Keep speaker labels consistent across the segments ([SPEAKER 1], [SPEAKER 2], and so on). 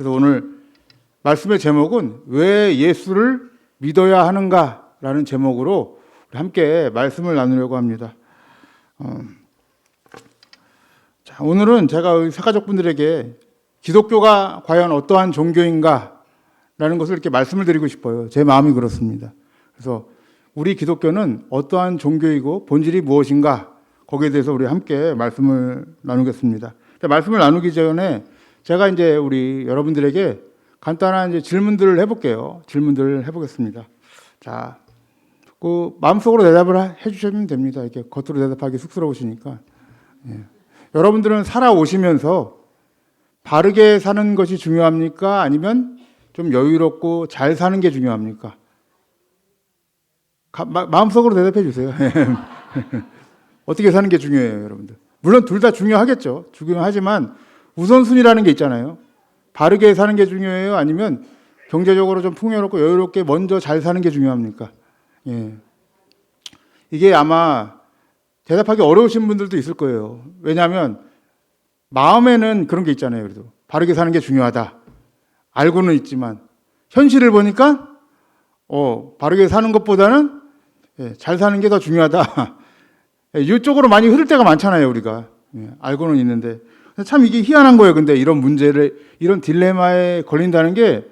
[SPEAKER 1] 그래서 오늘 말씀의 제목은 왜 예수를 믿어야 하는가라는 제목으로 함께 말씀을 나누려고 합니다. 자, 오늘은 제가 사가족분들에게 기독교가 과연 어떠한 종교인가라는 것을 이렇게 말씀을 드리고 싶어요. 제 마음이 그렇습니다. 그래서 우리 기독교는 어떠한 종교이고 본질이 무엇인가, 거기에 대해서 우리 함께 말씀을 나누겠습니다. 말씀을 나누기 전에 제가 이제 우리 여러분들에게 간단한 이제 질문들을 해볼게요. 질문들을 해보겠습니다. 자, 그 마음속으로 대답을 해주시면 됩니다. 이렇게 겉으로 대답하기 쑥스러우시니까. 예. 여러분들은 살아오시면서 바르게 사는 것이 중요합니까? 아니면 좀 여유롭고 잘 사는 게 중요합니까? 마음속으로 대답해 주세요. 어떻게 사는 게 중요해요, 여러분들? 물론 둘 다 중요하겠죠. 중요하지만 우선순위라는 게 있잖아요. 바르게 사는 게 중요해요? 아니면 경제적으로 좀 풍요롭고 여유롭게 먼저 잘 사는 게 중요합니까? 예. 이게 아마 대답하기 어려우신 분들도 있을 거예요. 왜냐하면 마음에는 그런 게 있잖아요. 그래도 바르게 사는 게 중요하다. 알고는 있지만 현실을 보니까 바르게 사는 것보다는 잘 사는 게 더 중요하다. 이쪽으로 많이 흐를 때가 많잖아요, 우리가. 알고는 있는데. 참 이게 희한한 거예요. 근데 이런 문제를, 이런 딜레마에 걸린다는 게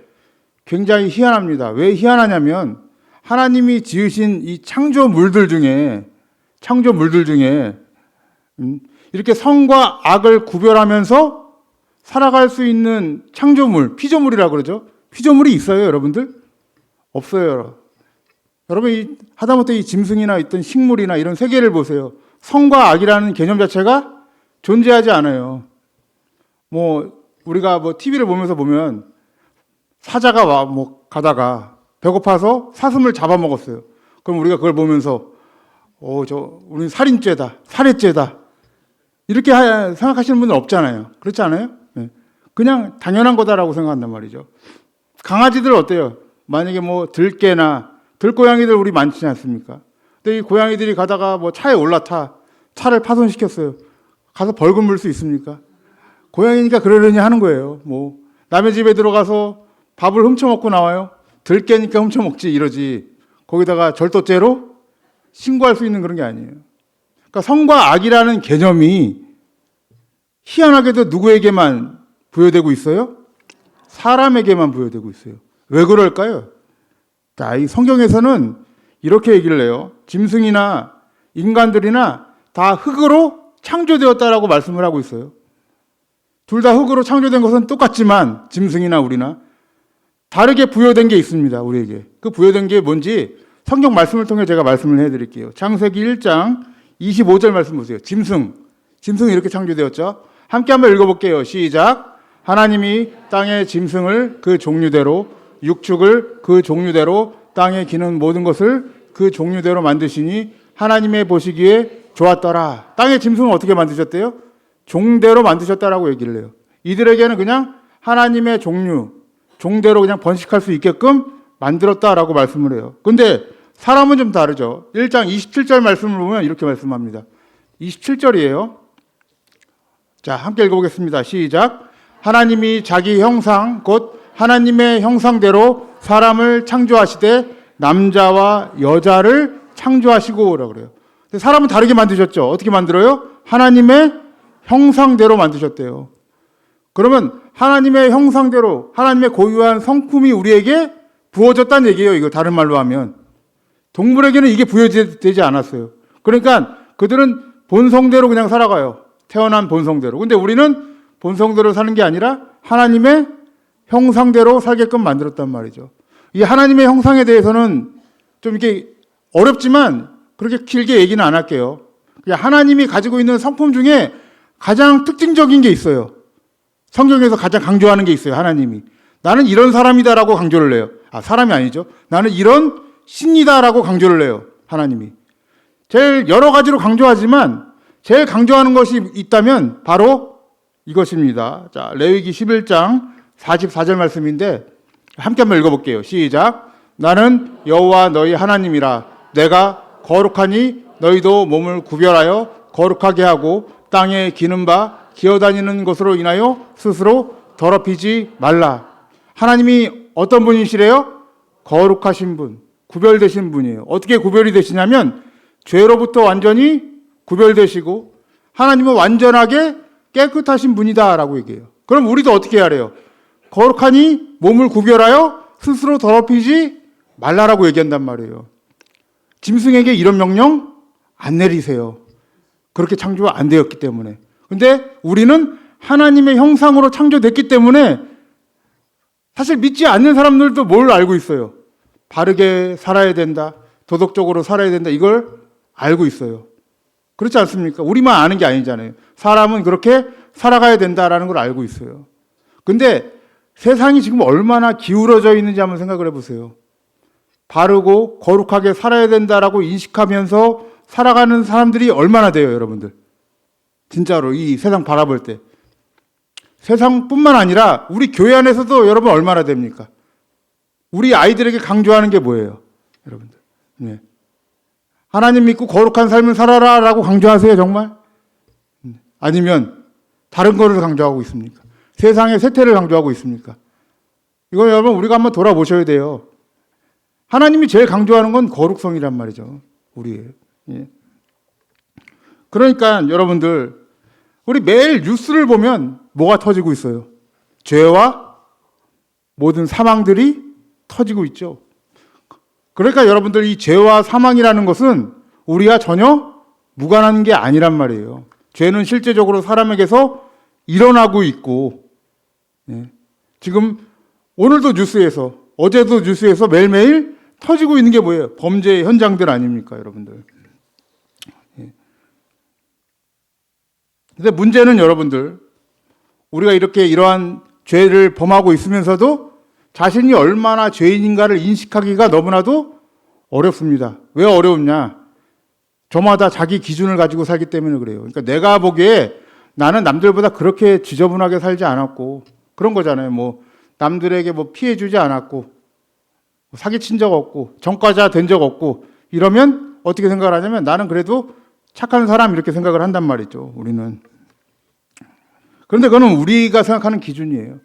[SPEAKER 1] 굉장히 희한합니다. 왜 희한하냐면 하나님이 지으신 이 창조물들 중에 이렇게 선과 악을 구별하면서 살아갈 수 있는 창조물, 피조물이라고 그러죠. 피조물이 있어요, 여러분들? 없어요. 여러분, 하다못해 이 짐승이나 있던 식물이나 이런 세계를 보세요. 선과 악이라는 개념 자체가 존재하지 않아요. 우리가 TV를 보면서 보면 사자가 가다가 배고파서 사슴을 잡아먹었어요. 그럼 우리가 그걸 보면서 우리는 살인죄다, 살해죄다, 이렇게 생각하시는 분은 없잖아요. 그렇지 않아요? 네. 그냥 당연한 거다라고 생각한단 말이죠. 강아지들 어때요? 만약에 들개나 들고양이들 우리 많지 않습니까? 근데 이 고양이들이 가다가 차에 올라타, 차를 파손시켰어요. 가서 벌금 물 수 있습니까? 고양이니까 그러려니 하는 거예요. 남의 집에 들어가서 밥을 훔쳐먹고 나와요. 들깨니까 훔쳐먹지 이러지. 거기다가 절도죄로 신고할 수 있는 그런 게 아니에요. 그러니까 선과 악이라는 개념이 희한하게도 누구에게만 부여되고 있어요? 사람에게만 부여되고 있어요. 왜 그럴까요? 자, 이 성경에서는 이렇게 얘기를 해요. 짐승이나 인간들이나 다 흙으로 창조되었다라고 말씀을 하고 있어요. 둘 다 흙으로 창조된 것은 똑같지만 짐승이나 우리나 다르게 부여된 게 있습니다. 우리에게. 그 부여된 게 뭔지 성경 말씀을 통해 제가 말씀을 해드릴게요. 창세기 1장 25절 말씀 보세요. 짐승이 이렇게 창조되었죠. 함께 한번 읽어볼게요. 시작. 하나님이 땅의 짐승을 그 종류대로, 육축을 그 종류대로, 땅에 기는 모든 것을 그 종류대로 만드시니 하나님의 보시기에 좋았더라. 땅의 짐승을 어떻게 만드셨대요? 종대로 만드셨다라고 얘기를 해요. 이들에게는 그냥 하나님의 종대로 그냥 번식할 수 있게끔 만들었다라고 말씀을 해요. 근데 사람은 좀 다르죠. 1장 27절 말씀을 보면 이렇게 말씀합니다. 27절이에요. 자, 함께 읽어보겠습니다. 시작. 하나님이 자기 형상, 곧 하나님의 형상대로 사람을 창조하시되 남자와 여자를 창조하시고 라고 그래요. 근데 사람은 다르게 만드셨죠. 어떻게 만들어요? 하나님의 형상대로 만드셨대요. 그러면 하나님의 형상대로 하나님의 고유한 성품이 우리에게 부어졌다는 얘기예요. 이거 다른 말로 하면 동물에게는 이게 부여되지 않았어요. 그러니까 그들은 본성대로 그냥 살아가요. 태어난 본성대로. 근데 우리는 본성대로 사는 게 아니라 하나님의 형상대로 살게끔 만들었단 말이죠. 이 하나님의 형상에 대해서는 좀 이렇게 어렵지만 그렇게 길게 얘기는 안 할게요. 그냥 하나님이 가지고 있는 성품 중에 가장 특징적인 게 있어요. 성경에서 가장 강조하는 게 있어요. 하나님이. 나는 이런 사람이다라고 강조를 해요. 사람이 아니죠. 나는 이런 신이다라고 강조를 해요. 하나님이. 제일 여러 가지로 강조하지만 제일 강조하는 것이 있다면 바로 이것입니다. 자, 레위기 11장 44절 말씀인데 함께 한번 읽어볼게요. 시작. 나는 여호와 너희 하나님이라. 내가 거룩하니 너희도 몸을 구별하여 거룩하게 하고 땅에 기는 바 기어다니는 것으로 인하여 스스로 더럽히지 말라. 하나님이 어떤 분이시래요? 거룩하신 분, 구별되신 분이에요. 어떻게 구별이 되시냐면 죄로부터 완전히 구별되시고 하나님은 완전하게 깨끗하신 분이다라고 얘기해요. 그럼 우리도 어떻게 해야 해요? 거룩하니 몸을 구별하여 스스로 더럽히지 말라라고 얘기한단 말이에요. 짐승에게 이런 명령 안 내리세요. 그렇게 창조가 안 되었기 때문에. 근데 우리는 하나님의 형상으로 창조됐기 때문에 사실 믿지 않는 사람들도 뭘 알고 있어요? 바르게 살아야 된다. 도덕적으로 살아야 된다. 이걸 알고 있어요. 그렇지 않습니까? 우리만 아는 게 아니잖아요. 사람은 그렇게 살아가야 된다라는 걸 알고 있어요. 근데 세상이 지금 얼마나 기울어져 있는지 한번 생각을 해보세요. 바르고 거룩하게 살아야 된다라고 인식하면서 살아가는 사람들이 얼마나 돼요, 여러분들? 진짜로 이 세상 바라볼 때. 세상뿐만 아니라 우리 교회 안에서도 여러분 얼마나 됩니까? 우리 아이들에게 강조하는 게 뭐예요, 여러분들? 네. 하나님 믿고 거룩한 삶을 살아라 라고 강조하세요, 정말? 아니면 다른 거를 강조하고 있습니까? 세상의 쇠퇴를 강조하고 있습니까? 이거 여러분 우리가 한번 돌아보셔야 돼요. 하나님이 제일 강조하는 건 거룩성이란 말이죠. 우리의. 예. 그러니까 여러분들 우리 매일 뉴스를 보면 뭐가 터지고 있어요? 죄와 모든 사망들이 터지고 있죠. 그러니까 여러분들 이 죄와 사망이라는 것은 우리가 전혀 무관한 게 아니란 말이에요. 죄는 실제적으로 사람에게서 일어나고 있고, 예. 지금 오늘도 뉴스에서, 어제도 뉴스에서 매일매일 터지고 있는 게 뭐예요? 범죄의 현장들 아닙니까, 여러분들? 예. 근데 문제는 여러분들, 우리가 이렇게 이러한 죄를 범하고 있으면서도 자신이 얼마나 죄인인가를 인식하기가 너무나도 어렵습니다. 왜 어려웠냐? 저마다 자기 기준을 가지고 살기 때문에 그래요. 그러니까 내가 보기에 나는 남들보다 그렇게 지저분하게 살지 않았고, 그런 거잖아요. 뭐, 남들에게 뭐 피해 주지 않았고, 사기친 적 없고, 전과자 된 적 없고, 이러면 어떻게 생각을 하냐면 나는 그래도 착한 사람 이렇게 생각을 한단 말이죠, 우리는. 그런데 그거는 우리가 생각하는 기준이에요.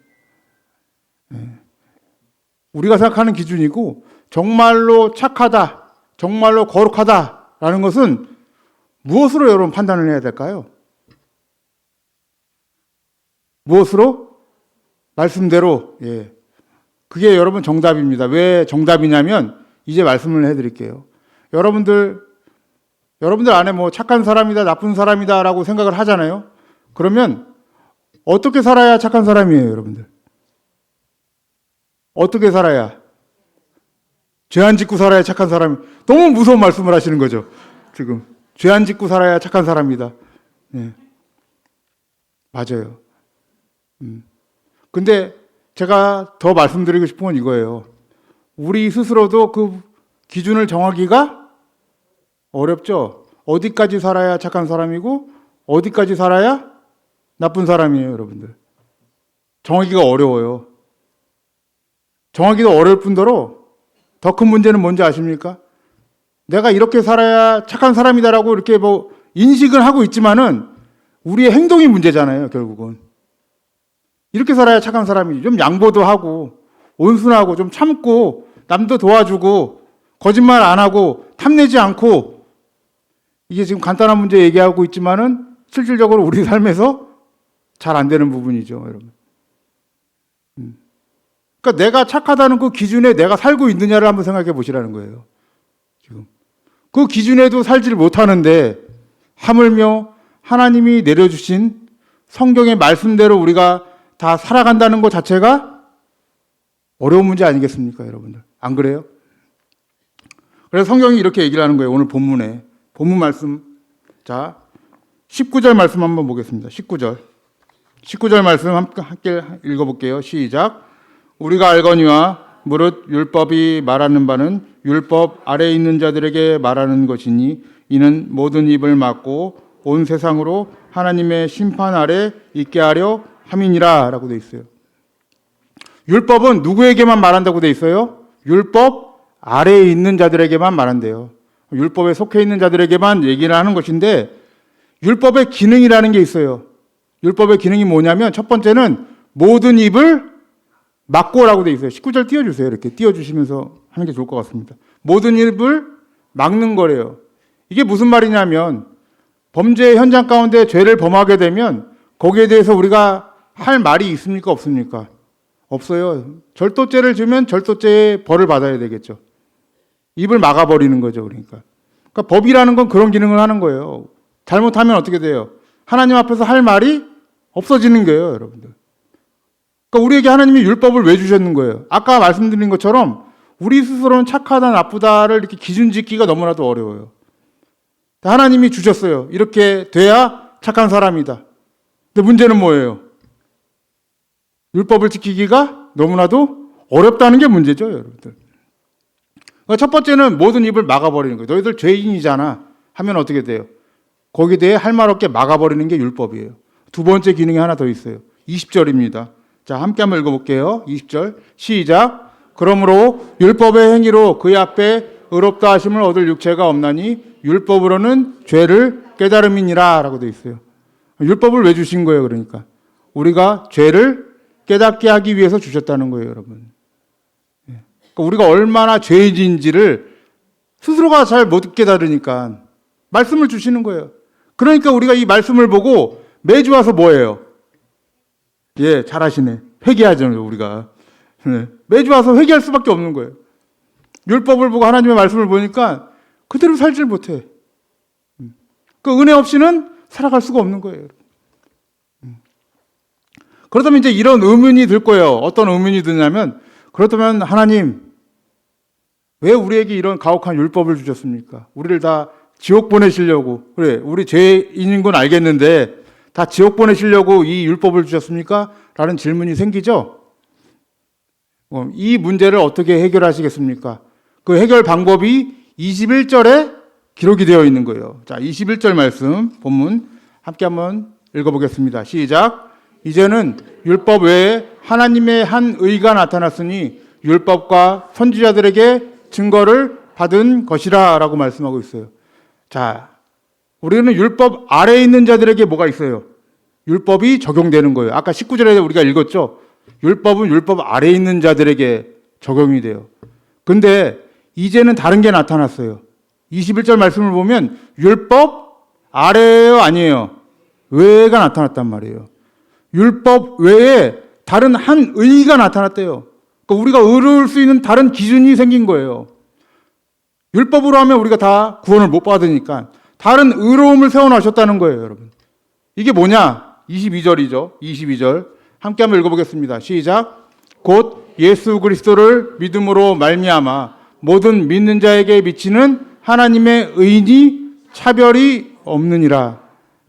[SPEAKER 1] 우리가 생각하는 기준이고, 정말로 착하다, 정말로 거룩하다라는 것은 무엇으로 여러분 판단을 해야 될까요? 무엇으로? 말씀대로. 예. 그게 여러분 정답입니다. 왜 정답이냐면 이제 말씀을 해드릴게요. 여러분들 안에 뭐 착한 사람이다, 나쁜 사람이다라고 생각을 하잖아요. 그러면 어떻게 살아야 착한 사람이에요, 여러분들? 어떻게 살아야? 죄 안 짓고 살아야 착한 사람이. 너무 무서운 말씀을 하시는 거죠, 지금. 죄 안 짓고 살아야 착한 사람이다. 예. 맞아요. 근데 제가 더 말씀드리고 싶은 건 이거예요. 우리 스스로도 그 기준을 정하기가 어렵죠. 어디까지 살아야 착한 사람이고 어디까지 살아야 나쁜 사람이에요, 여러분들. 정하기가 어려워요. 정하기도 어려울 뿐더러 더 큰 문제는 뭔지 아십니까? 내가 이렇게 살아야 착한 사람이다라고 이렇게 뭐 인식을 하고 있지만은 우리의 행동이 문제잖아요, 결국은. 이렇게 살아야 착한 사람이지. 좀 양보도 하고, 온순하고, 좀 참고, 남도 도와주고, 거짓말 안 하고, 탐내지 않고, 이게 지금 간단한 문제 얘기하고 있지만은 실질적으로 우리 삶에서 잘 안 되는 부분이죠, 여러분. 그러니까 내가 착하다는 그 기준에 내가 살고 있느냐를 한번 생각해 보시라는 거예요, 지금. 그 기준에도 살지를 못하는데, 하물며 하나님이 내려주신 성경의 말씀대로 우리가 다 살아간다는 것 자체가 어려운 문제 아니겠습니까, 여러분들? 안 그래요? 그래서 성경이 이렇게 얘기를 하는 거예요, 오늘 본문에. 본문 말씀. 자, 19절 말씀 한번 보겠습니다. 19절. 19절 말씀 함께 읽어볼게요. 시작. 우리가 알거니와 무릇 율법이 말하는 바는 율법 아래에 있는 자들에게 말하는 것이니 이는 모든 입을 막고 온 세상으로 하나님의 심판 아래 있게 하려 함이니라 라고 돼 있어요. 율법은 누구에게만 말한다고 돼 있어요? 율법 아래에 있는 자들에게만 말한대요. 율법에 속해 있는 자들에게만 얘기를 하는 것인데 율법의 기능이라는 게 있어요. 율법의 기능이 뭐냐면 첫 번째는 모든 입을 막고라고 돼 있어요. 19절 띄워주세요. 이렇게 띄워주시면서 하는 게 좋을 것 같습니다. 모든 입을 막는 거래요. 이게 무슨 말이냐면 범죄 현장 가운데 죄를 범하게 되면 거기에 대해서 우리가 할 말이 있습니까? 없습니까? 없어요. 절도죄를 주면 절도죄의 벌을 받아야 되겠죠. 입을 막아버리는 거죠. 그러니까 법이라는 건 그런 기능을 하는 거예요. 잘못하면 어떻게 돼요? 하나님 앞에서 할 말이 없어지는 거예요, 여러분들. 그러니까 우리에게 하나님이 율법을 왜 주셨는 거예요? 아까 말씀드린 것처럼 우리 스스로는 착하다, 나쁘다를 이렇게 기준 짓기가 너무나도 어려워요. 하나님이 주셨어요. 이렇게 돼야 착한 사람이다. 근데 문제는 뭐예요? 율법을 지키기가 너무나도 어렵다는 게 문제죠, 여러분들. 그러니까 첫 번째는 모든 입을 막아버리는 거예요. 너희들 죄인이잖아 하면 어떻게 돼요? 거기에 대해 할 말 없게 막아버리는 게 율법이에요. 두 번째 기능이 하나 더 있어요. 20절입니다. 자, 함께 한번 읽어볼게요. 20절 시작. 그러므로 율법의 행위로 그의 앞에 의롭다 하심을 얻을 육체가 없나니 율법으로는 죄를 깨달음이니라 라고 되어 있어요. 율법을 왜 주신 거예요? 그러니까 우리가 죄를 깨닫게 하기 위해서 주셨다는 거예요, 여러분. 그러니까 우리가 얼마나 죄인인지를 스스로가 잘 못 깨달으니까 말씀을 주시는 거예요. 그러니까 우리가 이 말씀을 보고 매주 와서 뭐예요? 예, 잘하시네. 회개하잖아요, 우리가. 네. 매주 와서 회개할 수밖에 없는 거예요. 율법을 보고 하나님의 말씀을 보니까 그대로 살질 못해. 그 은혜 없이는 살아갈 수가 없는 거예요. 그렇다면 이제 이런 의문이 들 거예요. 어떤 의문이 드냐면, 그렇다면 하나님, 왜 우리에게 이런 가혹한 율법을 주셨습니까? 우리를 다 지옥 보내시려고, 그래, 우리 죄인인 건 알겠는데, 다 지옥 보내시려고 이 율법을 주셨습니까? 라는 질문이 생기죠? 이 문제를 어떻게 해결하시겠습니까? 그 해결 방법이 21절에 기록이 되어 있는 거예요. 자, 21절 말씀, 본문, 함께 한번 읽어보겠습니다. 시작. 이제는 율법 외에 하나님의 한 의가 나타났으니 율법과 선지자들에게 증거를 받은 것이라 라고 말씀하고 있어요. 자, 우리는 율법 아래에 있는 자들에게 뭐가 있어요? 율법이 적용되는 거예요. 아까 19절에 우리가 읽었죠? 율법은 율법 아래에 있는 자들에게 적용이 돼요. 근데 이제는 다른 게 나타났어요. 21절 말씀을 보면 율법 아래예요, 아니에요? 외가 나타났단 말이에요. 율법 외에 다른 한 의가 나타났대요. 그러니까 우리가 의로울 수 있는 다른 기준이 생긴 거예요. 율법으로 하면 우리가 다 구원을 못 받으니까 다른 의로움을 세워놓으셨다는 거예요, 여러분. 이게 뭐냐? 22절이죠. 22절. 함께 한번 읽어보겠습니다. 시작. 곧 예수 그리스도를 믿음으로 말미암아 모든 믿는 자에게 미치는 하나님의 의인이 차별이 없느니라.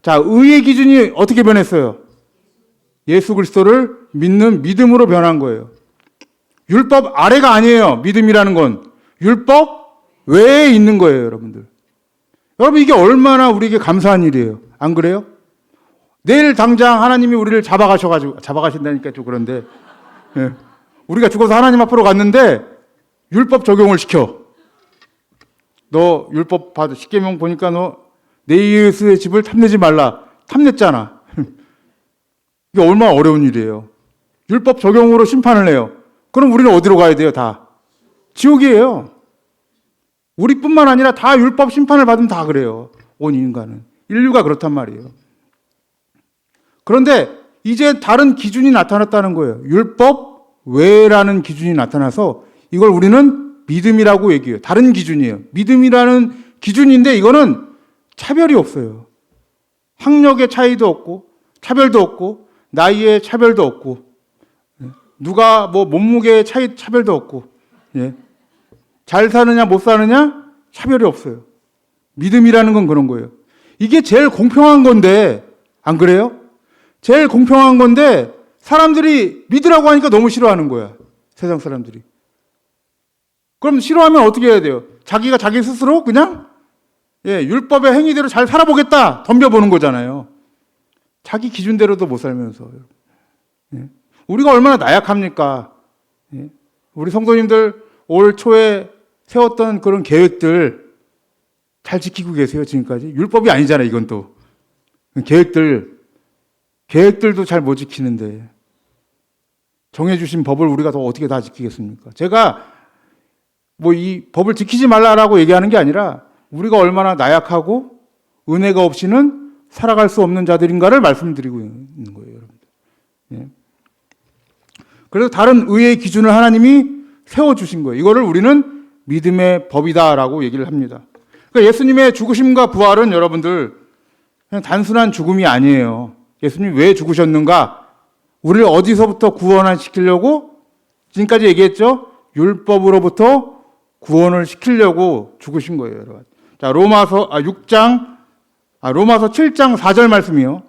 [SPEAKER 1] 자, 의의 기준이 어떻게 변했어요? 예수 그리스도를 믿는 믿음으로 변한 거예요. 율법 아래가 아니에요. 믿음이라는 건 율법 외에 있는 거예요, 여러분들. 여러분, 이게 얼마나 우리에게 감사한 일이에요. 안 그래요? 내일 당장 하나님이 우리를 잡아가신다니까 좀 그런데, 예. 우리가 죽어서 하나님 앞으로 갔는데 율법 적용을 시켜. 너 율법 받아. 십계명 보니까 너 내 예수의 집을 탐내지 말라. 탐냈잖아. 이게 얼마나 어려운 일이에요. 율법 적용으로 심판을 해요. 그럼 우리는 어디로 가야 돼요? 다 지옥이에요. 우리뿐만 아니라 다 율법 심판을 받으면 다 그래요. 온 인간은. 인류가 그렇단 말이에요. 그런데 이제 다른 기준이 나타났다는 거예요. 율법 외라는 기준이 나타나서 이걸 우리는 믿음이라고 얘기해요. 다른 기준이에요. 믿음이라는 기준인데 이거는 차별이 없어요. 학력의 차이도 없고 차별도 없고 나이의 차별도 없고 누가 뭐 몸무게의 차별도 없고 잘 사느냐 못 사느냐 차별이 없어요. 믿음이라는 건 그런 거예요. 이게 제일 공평한 건데 안 그래요? 제일 공평한 건데 사람들이 믿으라고 하니까 너무 싫어하는 거야. 세상 사람들이. 그럼 싫어하면 어떻게 해야 돼요? 자기가 자기 스스로 그냥 율법의 행위대로 잘 살아보겠다 덤벼보는 거잖아요. 자기 기준대로도 못 살면서. 우리가 얼마나 나약합니까? 우리 성도님들 올 초에 세웠던 그런 계획들 잘 지키고 계세요, 지금까지? 율법이 아니잖아요, 이건 또. 계획들도 잘 못 지키는데. 정해주신 법을 우리가 더 어떻게 다 지키겠습니까? 제가 뭐 이 법을 지키지 말라라고 얘기하는 게 아니라 우리가 얼마나 나약하고 은혜가 없이는 살아갈 수 없는 자들인가를 말씀드리고 있는 거예요, 여러분들. 예. 그래서 다른 의의 기준을 하나님이 세워주신 거예요. 이거를 우리는 믿음의 법이다라고 얘기를 합니다. 그러니까 예수님의 죽으심과 부활은 여러분들 그냥 단순한 죽음이 아니에요. 예수님이 왜 죽으셨는가? 우리를 어디서부터 구원시키려고? 지금까지 얘기했죠? 율법으로부터 구원을 시키려고 죽으신 거예요, 여러분. 자, 로마서 7장 4절 말씀이요.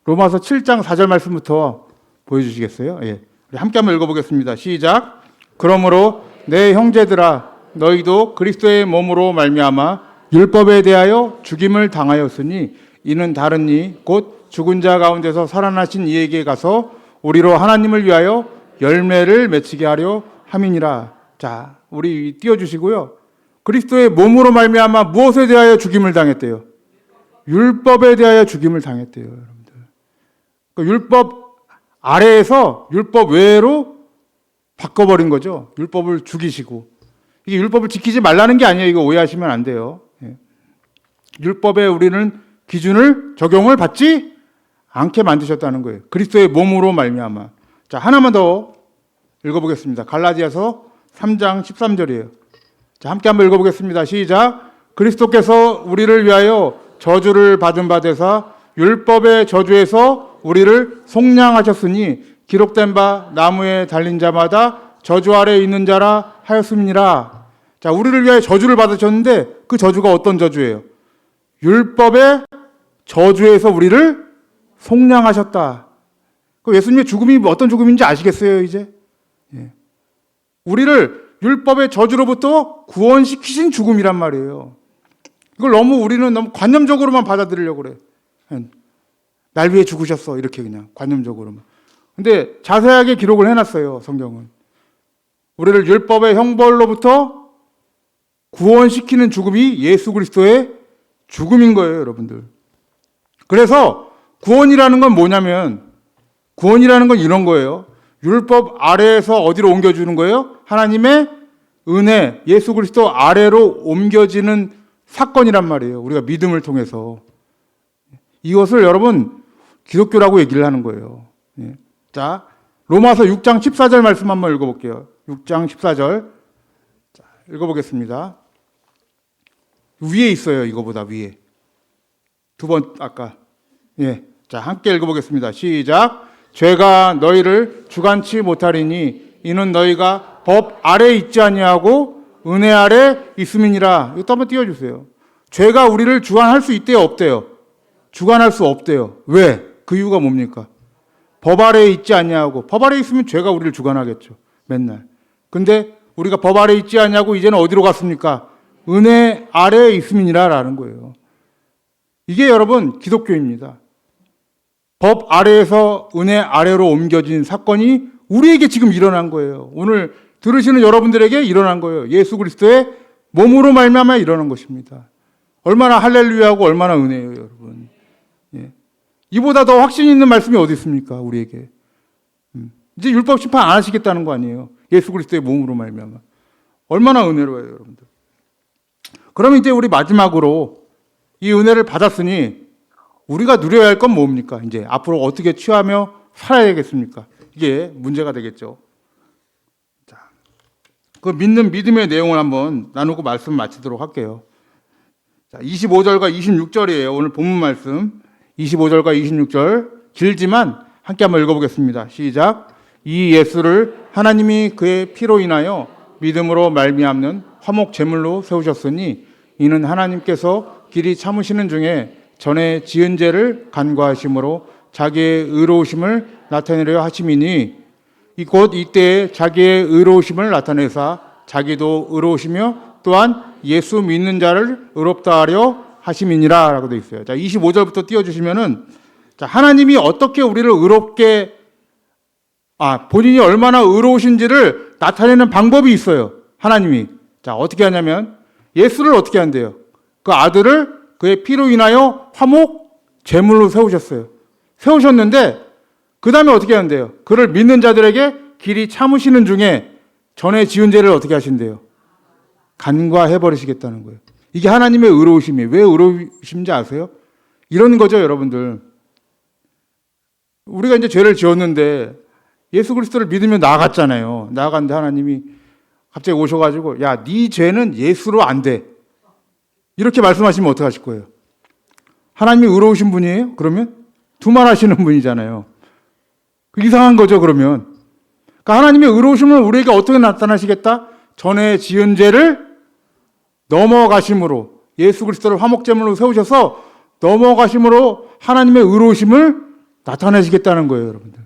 [SPEAKER 1] 로마서 7장 4절 말씀부터 보여주시겠어요? 예. 우리 함께 한번 읽어보겠습니다. 시작. 그러므로 내 형제들아 너희도 그리스도의 몸으로 말미암아 율법에 대하여 죽임을 당하였으니 이는 다른 이 곧 죽은 자 가운데서 살아나신 이에게 가서 우리로 하나님을 위하여 열매를 맺히게 하려 함이니라. 자, 우리 띄워주시고요. 그리스도의 몸으로 말미암아 무엇에 대하여 죽임을 당했대요? 율법에 대하여 죽임을 당했대요, 여러분들. 그러니까 율법 아래에서 율법 외로 바꿔버린 거죠. 율법을 죽이시고. 이게 율법을 지키지 말라는 게 아니에요. 이거 오해하시면 안 돼요. 예. 율법에 우리는 기준을 적용을 받지 않게 만드셨다는 거예요. 그리스도의 몸으로 말미암아. 자, 하나만 더 읽어보겠습니다. 갈라디아서 3장 13절이에요. 자, 함께 한번 읽어보겠습니다. 시작. 그리스도께서 우리를 위하여 저주를 받은 바 되사 율법의 저주에서 우리를 속량하셨으니 기록된 바 나무에 달린 자마다 저주 아래 있는 자라 하였음이니라. 자, 우리를 위하여 저주를 받으셨는데 그 저주가 어떤 저주예요? 율법의 저주에서 우리를 속량하셨다. 그 예수님의 죽음이 어떤 죽음인지 아시겠어요, 이제? 예. 우리를 율법의 저주로부터 구원시키신 죽음이란 말이에요. 이걸 우리는 너무 관념적으로만 받아들이려고 그래. 날 위해 죽으셨어. 이렇게 그냥 관념적으로만. 근데 자세하게 기록을 해놨어요, 성경은. 우리를 율법의 형벌로부터 구원시키는 죽음이 예수 그리스도의 죽음인 거예요, 여러분들. 그래서 구원이라는 건 뭐냐면, 구원이라는 건 이런 거예요. 율법 아래에서 어디로 옮겨주는 거예요? 하나님의 은혜, 예수 그리스도 아래로 옮겨지는 사건이란 말이에요. 우리가 믿음을 통해서. 이것을 여러분 기독교라고 얘기를 하는 거예요. 자, 로마서 6장 14절 말씀 한번 읽어볼게요. 6장 14절. 자, 읽어보겠습니다. 위에 있어요. 이거보다 위에. 두 번 아까. 예. 자, 함께 읽어보겠습니다. 시작. 죄가 너희를 주관치 못하리니 이는 너희가 법 아래 있지 아니하고 은혜 아래 있음이니라. 이것도 한번 띄워주세요. 죄가 우리를 주관할 수 있대요, 없대요? 주관할 수 없대요. 왜? 그 이유가 뭡니까? 법 아래에 있지 아니하고. 법 아래에 있으면 죄가 우리를 주관하겠죠, 맨날. 근데 우리가 법 아래에 있지 아니하고 이제는 어디로 갔습니까? 은혜 아래에 있음이니라 라는 거예요. 이게 여러분 기독교입니다. 법 아래에서 은혜 아래로 옮겨진 사건이 우리에게 지금 일어난 거예요. 오늘 들으시는 여러분들에게 일어난 거예요. 예수 그리스도의 몸으로 말미암아 일어난 것입니다. 얼마나 할렐루야하고 얼마나 은혜예요, 여러분. 예. 이보다 더 확신 있는 말씀이 어디 있습니까, 우리에게? 이제 율법 심판 안 하시겠다는 거 아니에요. 예수 그리스도의 몸으로 말미암아. 얼마나 은혜로워요, 여러분들. 그러면 이제 우리 마지막으로 이 은혜를 받았으니 우리가 누려야 할 건 뭡니까? 이제 앞으로 어떻게 취하며 살아야겠습니까? 이게 문제가 되겠죠. 자, 그 믿는 믿음의 내용을 한번 나누고 말씀 마치도록 할게요. 자, 25절과 26절이에요. 오늘 본문 말씀. 25절과 26절. 길지만 함께 한번 읽어보겠습니다. 시작. 이 예수를 하나님이 그의 피로 인하여 믿음으로 말미암는 화목 제물로 세우셨으니 이는 하나님께서 길이 참으시는 중에 전에 지은 죄를 간과하심으로 자기의 의로우심을 나타내려 하심이니 곧 이때에 자기의 의로우심을 나타내사 자기도 의로우시며 또한 예수 믿는 자를 의롭다 하려 하심이니라 라고 되어 있어요. 자, 25절부터 띄워주시면은 자, 하나님이 어떻게 우리를 의롭게 본인이 얼마나 의로우신지를 나타내는 방법이 있어요. 하나님이. 자, 어떻게 하냐면 예수를 어떻게 한대요? 그 아들을 그의 피로 인하여 화목 제물로 세우셨어요. 세우셨는데 그 다음에 어떻게 한대요? 그를 믿는 자들에게 길이 참으시는 중에 전에 지은 죄를 어떻게 하신대요? 간과해 버리시겠다는 거예요. 이게 하나님의 의로우심이에요. 왜 의로우심인지 아세요? 이런 거죠, 여러분들. 우리가 이제 죄를 지었는데 예수 그리스도를 믿으면 나아갔잖아요. 나아갔는데 하나님이 갑자기 오셔가지고 야, 네 죄는 예수로 안 돼. 이렇게 말씀하시면 어떡하실 거예요? 하나님이 의로우신 분이에요? 그러면 두말하시는 분이잖아요. 이상한 거죠, 그러면. 그러니까 하나님의 의로우심을 우리에게 어떻게 나타나시겠다? 전에 지은 죄를 넘어가심으로 예수 그리스도를 화목제물로 세우셔서 넘어가심으로 하나님의 의로우심을 나타내시겠다는 거예요, 여러분들.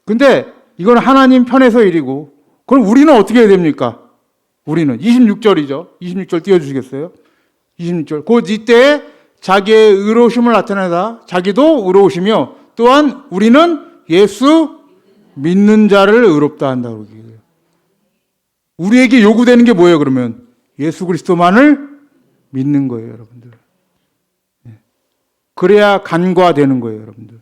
[SPEAKER 1] 근데 이건 하나님 편에서 일이고, 그럼 우리는 어떻게 해야 됩니까? 우리는 26절이죠. 26절 띄워주시겠어요? 26절. 곧 이때에 자기의 의로우심을 나타내다 자기도 의로우시며 또한 우리는 예수 믿는 자를 의롭다 한다고 얘기해요. 우리에게 요구되는 게 뭐예요, 그러면? 예수 그리스도만을 믿는 거예요, 여러분들. 그래야 간과되는 거예요, 여러분들.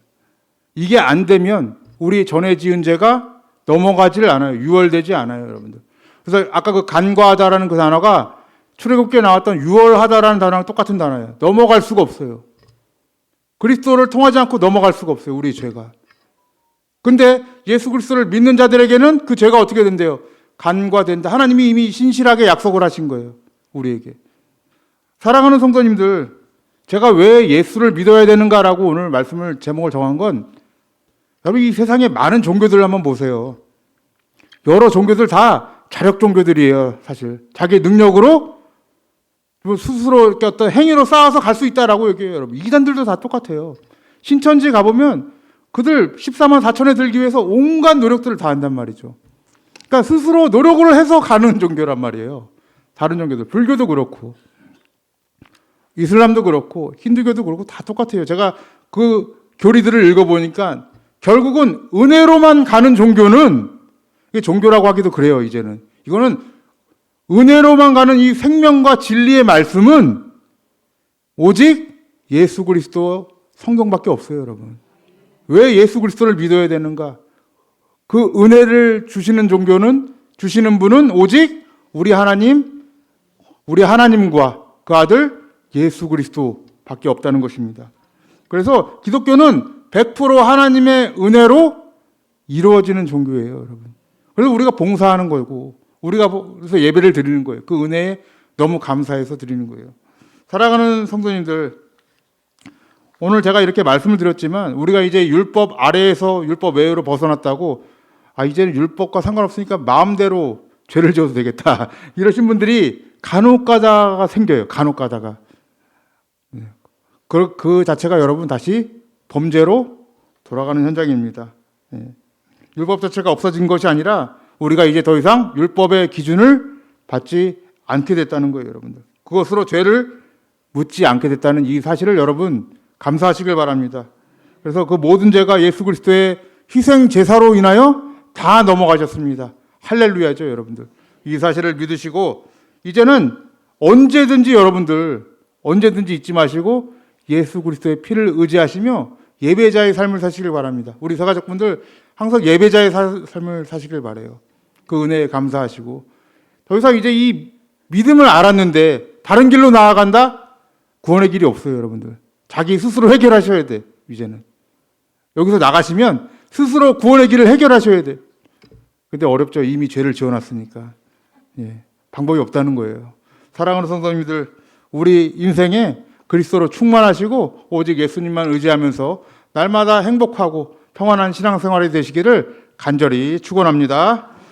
[SPEAKER 1] 이게 안 되면 우리 전에 지은 죄가 넘어가질 않아요. 유월되지 않아요, 여러분들. 그래서 아까 그 간과하다라는 그 단어가 출애굽기에 나왔던 유월하다라는 단어랑 똑같은 단어예요. 넘어갈 수가 없어요. 그리스도를 통하지 않고 넘어갈 수가 없어요, 우리 죄가. 근데 예수 그리스도를 믿는 자들에게는 그 죄가 어떻게 된대요? 간과된다. 하나님이 이미 신실하게 약속을 하신 거예요, 우리에게. 사랑하는 성도님들, 제가 왜 예수를 믿어야 되는가라고 오늘 말씀을 제목을 정한 건 여러분 이 세상에 많은 종교들 한번 보세요. 여러 종교들 다 자력 종교들이에요, 사실. 자기 능력으로 스스로 이렇게 어떤 행위로 쌓아서 갈 수 있다라고 얘기해요, 여러분. 이단들도 다 똑같아요. 신천지 가보면 그들 14만 4천에 들기 위해서 온갖 노력들을 다 한단 말이죠. 그러니까 스스로 노력을 해서 가는 종교란 말이에요. 다른 종교들. 불교도 그렇고, 이슬람도 그렇고, 힌두교도 그렇고 다 똑같아요. 제가 그 교리들을 읽어보니까 결국은 은혜로만 가는 종교는, 이게 종교라고 하기도 그래요, 이제는. 이거는 은혜로만 가는 이 생명과 진리의 말씀은 오직 예수 그리스도 성경밖에 없어요, 여러분. 왜 예수 그리스도를 믿어야 되는가? 그 은혜를 주시는 종교는, 주시는 분은 오직 우리 하나님, 우리 하나님과 그 아들 예수 그리스도밖에 없다는 것입니다. 그래서 기독교는 100% 하나님의 은혜로 이루어지는 종교예요, 여러분. 그래서 우리가 봉사하는 거고, 우리가 그래서 예배를 드리는 거예요. 그 은혜에 너무 감사해서 드리는 거예요. 사랑하는 성도님들, 오늘 제가 이렇게 말씀을 드렸지만 우리가 이제 율법 아래에서 율법 외로 벗어났다고 이제는 율법과 상관없으니까 마음대로 죄를 지어도 되겠다 이러신 분들이 간혹 가다가 생겨요. 간혹 가다가. 그 자체가 여러분 다시 범죄로 돌아가는 현장입니다. 율법 자체가 없어진 것이 아니라 우리가 이제 더 이상 율법의 기준을 받지 않게 됐다는 거예요, 여러분들. 그것으로 죄를 묻지 않게 됐다는 이 사실을 여러분 감사하시길 바랍니다. 그래서 그 모든 죄가 예수 그리스도의 희생 제사로 인하여 다 넘어가셨습니다. 할렐루야죠, 여러분들. 이 사실을 믿으시고 이제는 언제든지 여러분들 언제든지 잊지 마시고 예수 그리스도의 피를 의지하시며 예배자의 삶을 사시길 바랍니다. 우리 서가족분들 항상 예배자의 삶을 사시길 바라요. 그 은혜에 감사하시고 더 이상 이제 이 믿음을 알았는데 다른 길로 나아간다? 구원의 길이 없어요, 여러분들. 자기 스스로 해결하셔야 돼, 이제는. 여기서 나가시면 스스로 구원의 길을 해결하셔야 돼. 근데 어렵죠. 이미 죄를 지어놨으니까. 방법이 없다는 거예요. 사랑하는 성도님들, 우리 인생에 그리스도로 충만하시고 오직 예수님만 의지하면서 날마다 행복하고 평안한 신앙생활이 되시기를 간절히 축원합니다.